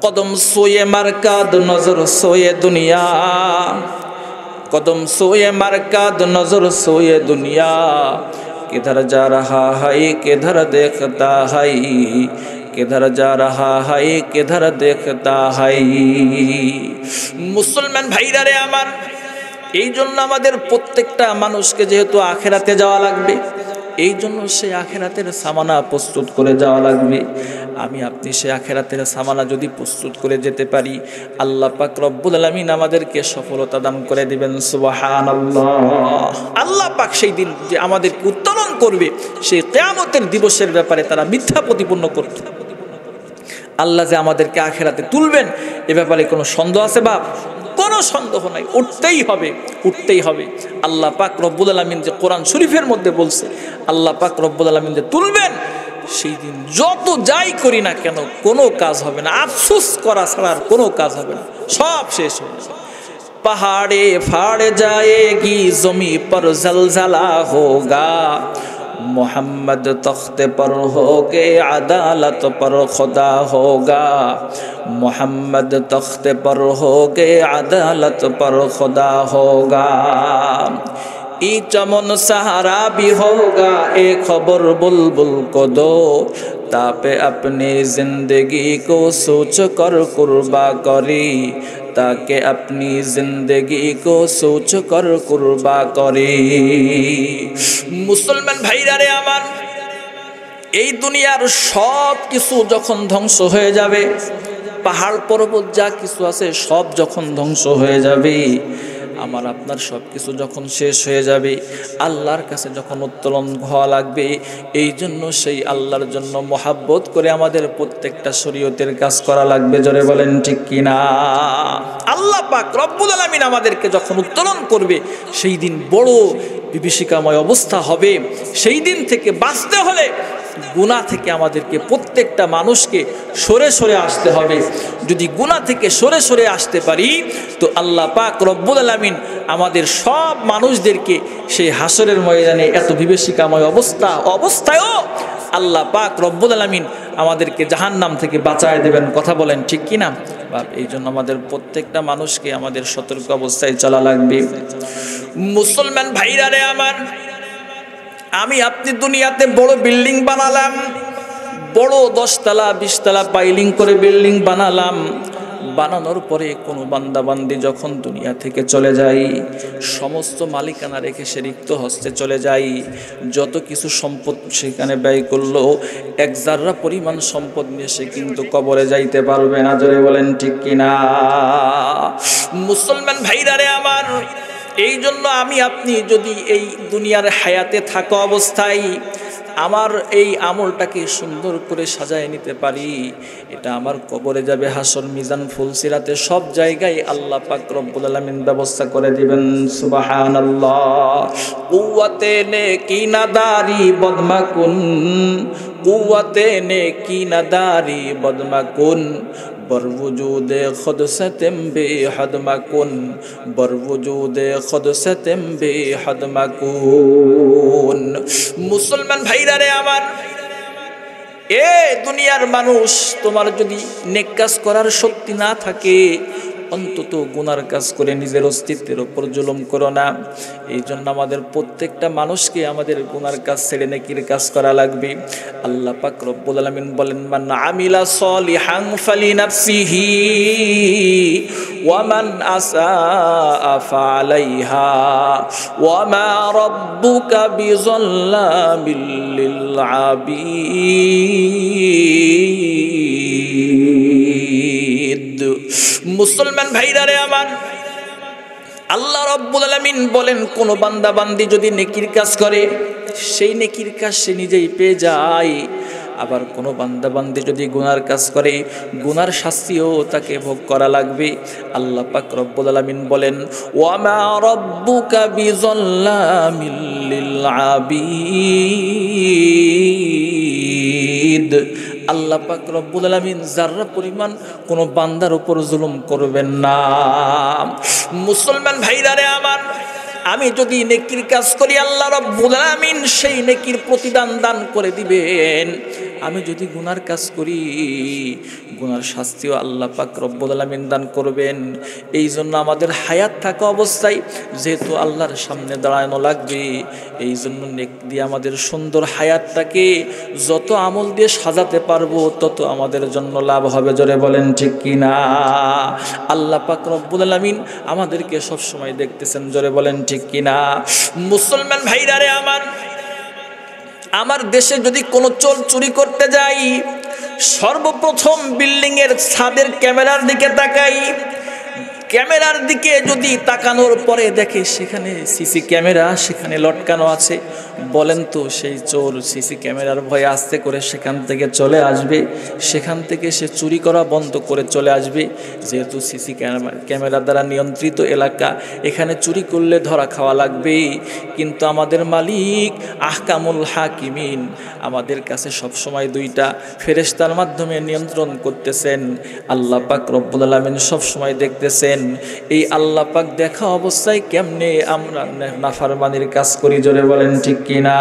কদম সোয়ে মারকাদ নজর সোয়ে দুনিয়া, कदम सोए मरकद नजर सोए दुनिया, किधर जा रहा है किधर देखता है, किधर जा रहा है किधर देखता है। মুসলমান ভাইরা রে আমার, এই জন্য আমাদের প্রত্যেকটা মানুষকে যেহেতু আখিরাতে যাওয়া লাগবে, এই জন্য সেই আখিরাতের সামানা প্রস্তুত করে যাওয়া লাগবে। আমি আপনি সেই আখিরাতের সামানা যদি প্রস্তুত করে যেতে পারি, আল্লাহ পাক রব্বুল আলামিন আমাদেরকে সফলতা দান করে দিবেন। সুবহানাল্লাহ। আল্লাহ পাক সেই দিন যে আমাদেরকে উত্তোলন করবে, সেই কিয়ামতের দিবসের ব্যাপারে তারা মিথ্যা প্রতিপন্ন করত। আল্লাহ যে আমাদেরকে আখিরাতে তুলবেন এ ব্যাপারে কোনো সন্দেহ আছে বাপ? কোনো সন্দেহ নাই, উঠতেই হবে, উঠতেই হবে। আল্লাহ পাক রব্বুল আলামিন যে কোরআন শরীফের মধ্যে বলছে, আল্লাহ পাক রব্বুল আলামিন যে তুলবেন, সেই দিন যত যাই করি না কেন কোনো কাজ হবে না, আফসোস করা ছাড়া আর কোনো কাজ হবে না, সব শেষ হয়ে যাবে। पहाड़े फाड़ जाएगी ज़मी पर जलजला होगा, मोहम्मद तख्ते पर होगे अदालत पर खुदा होगा, मोहम्मद तख्ते पर होगे अदालत पर खुदा होगा। ई चमन सहारा भी होगा ए खबर बुलबुल को दो, तापे अपनी जिंदगी को सोच कर कुर्बा करी, ताकि अपनी जिंदगी को सोच कर कुर्बा करी। मुसलमान भाईरा रे आमान, এই দুনিয়ার সব কিছু যখন ধ্বংস হয়ে যাবে, পাহাড় পর্বত যা কিছু আছে সব যখন ধ্বংস হয়ে যাবে, আমার আপনার সব কিছু যখন শেষ হয়ে যাবে, আল্লাহর কাছে যখন উত্তোলন হওয়া লাগবে, এই জন্য সেই আল্লাহর জন্য মহাব্বত করে আমাদের প্রত্যেকটা শরীয়তের কাজ করা লাগবে। জোরে বলেন ঠিক কিনা? আল্লাহ পাক রব্বুল আলামিন আমাদেরকে যখন উত্তোলন করবে, সেই দিন বড় বিভীষিকাময় অবস্থা হবে। সেই দিন থেকে বাঁচতে হলে গুনাহ থেকে আমাদেরকে প্রত্যেকটা মানুষকে সরে সরে আসতে হবে। যদি গুনাহ থেকে সরে সরে আসতে পারি, তো আল্লাহ পাক রব্বুল আলামিন আমাদের সব মানুষদেরকে সেই হাসরের ময়দানে এত বিভীষিকাময় অবস্থায়ও আল্লাহ পাক রব্বুল আলামিন আমাদেরকে জাহান্নাম থেকে বাঁচায় দেবেন। কথা বলেন ঠিক কিনা? এই জন্য আমাদের প্রত্যেকটা মানুষকে আমাদের সতর্ক অবস্থায় চলা লাগবে। মুসলমান ভাইরা রে আমার, আমি আপনি দুনিয়াতে বড় বিল্ডিং বানালাম, বড় 10 তলা 20 তলা পাইলিং করে বিল্ডিং বানালাম, বানানোর পরে কোনো বান্দাবান্দি যখন দুনিয়া থেকে চলে যায়, সমস্ত মালিকানা রেখে সে রিক্ত হস্তে চলে যায়। যত কিছু সম্পদ সেখানে ব্যয় করলো, এক জাররা পরিমাণ সম্পদ নিয়ে সে কিন্তু কবরে যাইতে পারবে না। জোরে বলেন ঠিক কিনা? মুসলমান ভাইরা রে আমার, এই জন্য আমি আপনি যদি এই দুনিয়ার হায়াতে থাকা অবস্থায় আমার এই আমলটাকে সুন্দর করে সাজায় নিতে পারি, এটা আমার কবরে যাবে, হাসর, মিজান, ফুলসিরাতে সব জায়গায় আল্লাহ পাক রব্বুল আলামিন ব্যবস্থা করে দিবেন। সুবহানাল্লাহ। কুওয়াতে নেকি নাদারি বদমাকুন, কুওয়াতে নেকি নাদারি বদমাকুন, বরওজুদে খুদ সতম বেহদ মাকুন, বরওজুদে খুদ সতম বেহদ মাকুন। মুসলমান ভাইরা রে আমার, এ দুনিয়ার মানুষ, তোমার যদি নেক কাজ করার শক্তি না থাকে, অন্তত গুনার কাজ করে নিজের অস্তিত্বের উপর জুলুম করো না। এই জন্য আমাদের প্রত্যেকটা মানুষকে আমাদের গুনার কাজ ছেড়ে নেকির কাজ করা লাগবে। আল্লাহ পাক রব্বুল আলামিন বলেন, মান আমিলা সলিহান ফালিনাফসিহি ওয়া মান আসা ফালাইহা ওয়া মা রাব্বুকা বিযাল্লামিল লিল আবিদ। মুসলমান ভাইরা রে আমার, আল্লাহ রাব্বুল আলামিন বলেন, কোন বান্দা বান্দি যদি নেকির কাজ করে, সেই নেকির কাজ সে নিজেই পেয়ে যায়। আবার কোনো বান্দা বান্দি যদি গুনার কাজ করে, গুনার শাস্তিও তাকে ভোগ করা লাগবে। আল্লাহ পাক রব্বুল আলামিন বলেন, ওয়া মা রাব্বুকা বিযাল্লামিল লিল আবিদ। আল্লাহ পাক রব্বুল আলামিন যারা পরিমাণ কোনো বান্দার উপর জুলুম করবেন না। মুসলমান ভাইরা রে আমার, আমি যদি নেকির কাজ করি, আল্লাহ রাব্বুল আলামিন সেই নেকির প্রতিদান দান করে দিবেন। আমি যদি গুনার কাজ করি, গুনার শাস্তিও আল্লাহ পাক রব্বুল আলামিন দান করবেন। এই জন্য আমাদের হায়াত থাকা অবস্থায় যেহেতু আল্লাহর সামনে দাঁড়ানো লাগবে, এই জন্য নেক দিয়ে আমাদের সুন্দর হায়াতটাকে যত আমল দিয়ে সাজাতে পারবো, তত আমাদের জন্য লাভ হবে। জোরে বলেন ঠিক কিনা? আল্লাহ পাক রব্বুল আলামিন আমাদেরকে সবসময় দেখতেছেন। জোরে বলেন ঠিক কিনা? মুসলমান ভাইরা রে আমার, আমার দেশে যদি কোনো চোর চুরি করতে যাই, সর্বপ্রথম বিল্ডিং এর ছাদের ক্যামেরার দিকে তাকাই। ক্যামেরার দিকে যদি তাকানোর পরে দেখে সেখানে সিসি ক্যামেরা সেখানে লটকানো আছে, বলেন তো সেই চোর সিসি ক্যামেরার ভয়ে আস্তে করে সেখান থেকে চলে আসবে? সেখান থেকে সে চুরি করা বন্ধ করে চলে আসবে। যেহেতু সিসি ক্যামেরা দ্বারা নিয়ন্ত্রিত এলাকা, এখানে চুরি করলে ধরা খাওয়া লাগবে। কিন্তু আমাদের মালিক আহকামুল হাকিমিন আমাদের কাছে সবসময় দুইটা ফেরেশতার মাধ্যমে নিয়ন্ত্রণ করতেছেন। আল্লাহ পাক রব্বুল আলামিন সবসময় দেখতেছেন। এই আল্লাহ পাক দেখা অবস্থায় কেমনে আমরা নাফরমানির কাজ করি। জোরে বলেন ঠিক কিনা?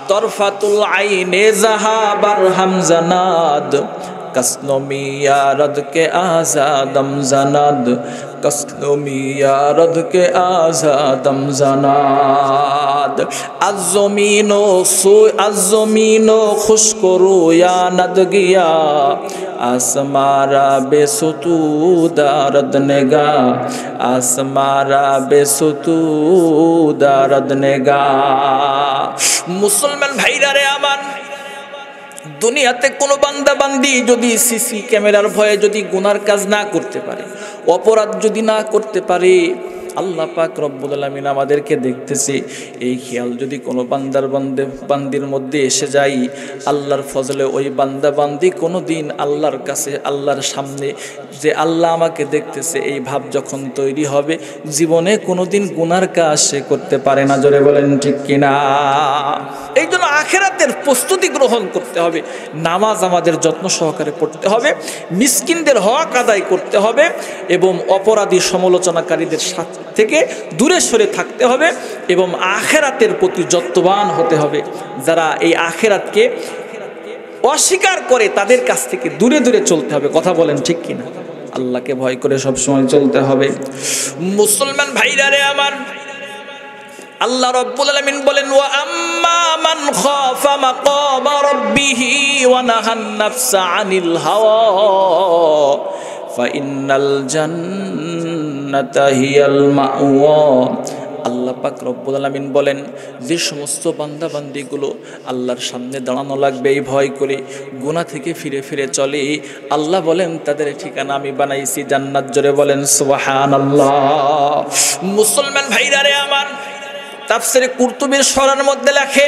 তরফাতুল আইনে জাহাবার হামজানাদ, कसनोमिया रद के आज़ादम जनाद, कसनोमिया रद के आज़ादम जनाद। अज़मीनो खुशकरो या नद गया, आसमारा बेसुतूदा रद नेगा, आसमारा बेसुतूदा रद नेगा। मुसलमान भाईरा रे आमान, দুনিয়াতে কোনো বান্দা বান্দি যদি সিসি ক্যামেরার ভয়ে যদি গুনার কাজ না করতে পারে, অপরাধ যদি না করতে পারে, আল্লাহ পাক রব্বুল আলামিন আমাদেরকে দেখতেছে, এই খেয়াল যদি কোনো বান্দির মধ্যে এসে যায়, আল্লাহর ফজলে ওই বান্দা বান্দি কোনো দিন আল্লাহর কাছে, আল্লাহর সামনে যে আল্লাহ আমাকে দেখতেছে, এই ভাব যখন তৈরি হবে, জীবনে কোনো দিন গুনার কাজ সে করতে পারে না। জোরে বলেন ঠিক কিনা? এই জন্য আখিরাতের প্রস্তুতি গ্রহণ করতে হবে। নামাজ আমাদের যত্ন সহকারে পড়তে হবে, মিসকিনদের হক আদায় করতে হবে এবং অপরাধী সমালোচনাকারীদের থেকে দূরে সরে থাকতে হবে এবং আখিরাতের প্রতি যত্নবান হতে হবে। যারা এই আখিরাতকে অস্বীকার করে তাদের কাছ থেকে দূরে দূরে চলতে হবে। কথা বলেন ঠিক কিনা? আল্লাহকে ভয় করে সব সময় চলতে হবে। মুসলমান ভাইরা রে আমার, আল্লাহ রাব্বুল আলামিন বলেন, ওয়া আম্মা মান খাফা মাকামা রাব্বিহি ওয়া নাহান নাফসা আনিল হাওয়া ফাইন্নাল জান্নাতা হিয়াল মাওয়া। আল্লাহ পাক রব্বুল আলামিন বলেন, যে সমস্ত বান্দা বান্দিগুলো আল্লাহর সামনে দাঁড়ানো লাগবে এই ভয় করে, গুনাহ থেকে ফিরে ফিরে চলে, আল্লাহ বলেন তাদের ঠিকানা আমি বানাইছি জান্নাত। জোরে বলেন সুবহানাল্লাহ। মুসলমান ভাইরা রে আমার, তাফসীরে কুরতুবীর সরার মধ্যে লেখে,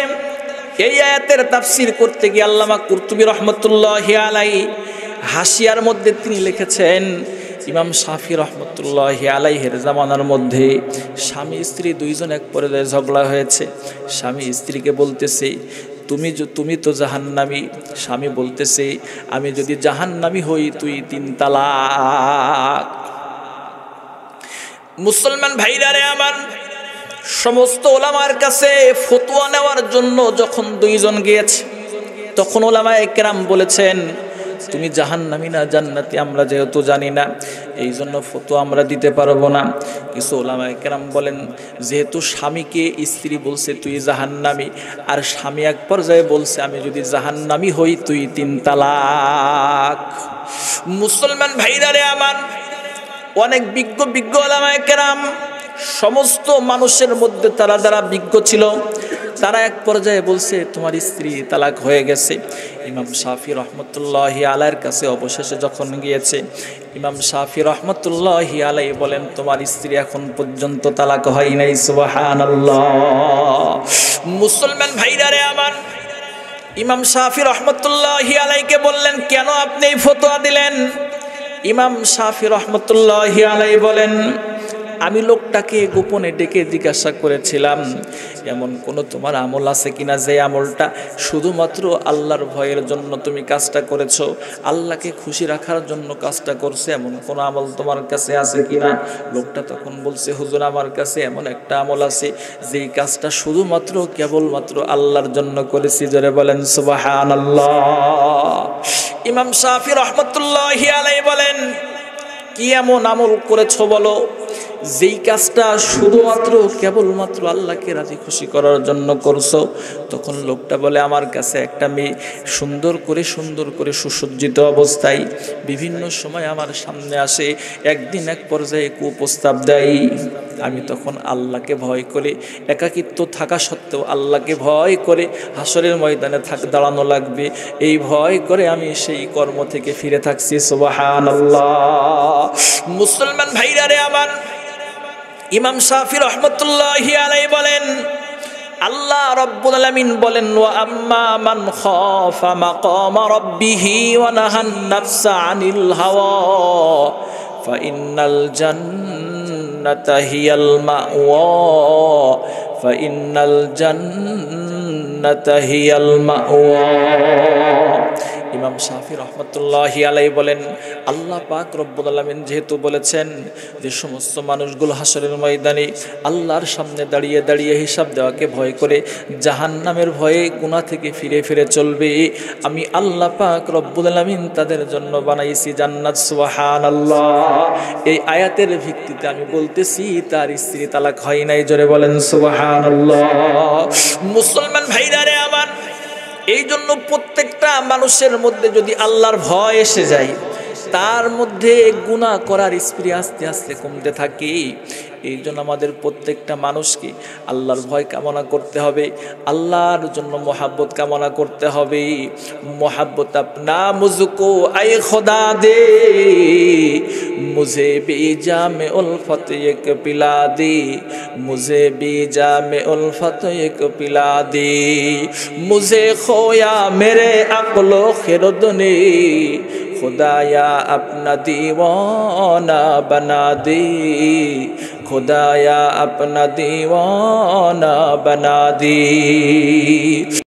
এই আয়াতের তাফসীর করতে গিয়ে আল্লামা কুরতুবী রহমতুল্লাহি আলাইহি হাসিয়ার মধ্যে তিনি লিখেছেন, ইমাম শাফি রহমতুল্লাহি আলাইহির জামানার মধ্যে স্বামী স্ত্রী দুইজন এক পর্যায়ে ঝগড়া হয়েছে। স্বামী স্ত্রীকে বলতেছে, তুমি তো জাহান্নামী। স্বামী বলতেছে, আমি যদি জাহান্নামী হই তুই 3 তালাক। মুসলমান ভাইরা রে আমার, সমস্ত ওলামার কাছে ফতোয়া নেওয়ার জন্য যখন দুইজন গিয়েছে, তখন ওলামায়ে কেরাম বলেছেন, তুমি জাহান্নামী না জান্নাতি আমরা যেহেতু জানি না, এই জন্য ফতোয়া আমরা দিতে পারবো না। কিছু ওলামায়ে কেরাম বলেন, যেহেতু স্বামীকে স্ত্রী বলছে তুই জাহান্নামী, আর স্বামী এক পর্যায়ে বলছে আমি যদি জাহান্নামী হই তুই 3 তালাক। মুসলমান ভাইরা রে আমার, অনেক বিজ্ঞ ওলামায়ে কেরাম, সমস্ত মানুষের মধ্যে তারা যারা বিজ্ঞ ছিল, তারা এক পর্যায়ে বলছে তোমার স্ত্রী তালাক হয়ে গেছে। ইমাম শাফি রহমতুল্লাহি আলাইহির কাছে অবশেষে যখন গিয়েছে, ইমাম শাফি রহমতুল্লাহি আলাইহি বলেন তোমার স্ত্রী এখন পর্যন্ত তালাক হয় নাই। সুবহানাল্লাহ। মুসলমান ভাইরা রে আমার, ইমাম শাফি রহমতুল্লাহি আলাইহিকে বললেন, কেন আপনি এই ফতোয়া দিলেন? ইমাম শাফি রহমতুল্লাহি আলাইহি বলেন, আমি লোকটাকে গোপনে ডেকে জিজ্ঞাসা করেছিলাম, এমন কোন তোমার আমল আছে কিনা যে আমলটা শুধুমাত্র আল্লাহর ভয়ের জন্য তুমি কাজটা করেছো, আল্লাহকে খুশি রাখার জন্য কাজটা করছে, এমন কোন আমল তোমার কাছে আছে কিনা? লোকটা তখন বলছে, হুজুর আমার কাছে এমন একটা আমল আছে যেই কাজটা শুধুমাত্র কেবলমাত্র আল্লাহর জন্য করেছি। জোরে বলেন সুবহানাল্লাহ। ইমাম শাফি রহমতুল্লাহি আলাইহি বলেন, কি এমন আমল করেছো বলো যেই কাজটা শুধুমাত্র কেবলমাত্র আল্লাহকে রাজি খুশি করার জন্য করছো? তখন লোকটা বলে, আমার কাছে একটা মেয়ে সুন্দর করে সুসজ্জিত অবস্থায় বিভিন্ন সময় আমার সামনে আসে, একদিন এক পর্যায়ে কুপ্রস্তাব দেয়। আমি তখন আল্লাহকে ভয় করে, একাকিত্ব থাকা সত্ত্বেও আল্লাহকে ভয় করে হাসরের ময়দানে দাঁড়ানো লাগবে, এই ভয় করে আমি সেই কর্ম থেকে ফিরে থাকছি। সুবহানাল্লাহ। মুসলমান ভাইরা রে আমার, ইমাম শাফি রহমতুল্লাহি আলাইহি বলেন, আল্লাহ রাব্বুল আলামিন বলেন, ওয়া আম্মা মান খাফা মাকামা রাব্বিহি ওয়া নাহান নাফসা আনিল হাওয়া ফাইন্নাল জান্নাতা হিয়াল মাওয়া ফাইন্নাল জান্নাতা হিয়াল মাওয়া। ইমাম শাফি রহমতুল্লাহি আলাইহি বলেন, আল্লাহ পাক রব্বুল আলামিন যেহেতু বলেছেন যে সমস্ত মানুষগুলো হাসরের ময়দানে আল্লাহর সামনে দাঁড়িয়ে দাঁড়িয়ে হিসাব দেওয়াকে ভয় করে জাহান্নামের ভয়ে গুনাহ থেকে ফিরে ফিরে চলবে, আমি আল্লাহ পাক রব্বুল আলামিন তাদের জন্য বানাইছি জান্নাত। সুবহানাল্লাহ। এই আয়াতের ভিত্তিতে আমি বলতেছি তার স্ত্রী তালাক হয় নাই। জোরে বলেন সুবহানাল্লাহ। মুসলমান ভাইরা রে আমার, এই জন্য প্রত্যেকটা মানুষের মধ্যে যদি আল্লাহর ভয় এসে যায়, তার মধ্যে গুনাহ করার স্পৃহা আস্তে আস্তে কমতে থাকে। এই জন্য আমাদের প্রত্যেকটা মানুষকে আল্লাহর ভয় কামনা করতে হবে, আল্লাহর জন্য মোহাব্বত কামনা করতে হবে। মোহাব্বত আপনা মুঝকো আয়ে খোদা দে, মুঝে বেজা মে উলফত এক পিলা দে, মুঝে বেজা মে উলফত এক পিলা দে, মুঝে खोया मेरे अक्लो खिरद ने, खुदाया अपना दीवाना बना दे, खुदाया अपना दीवाना बना दे।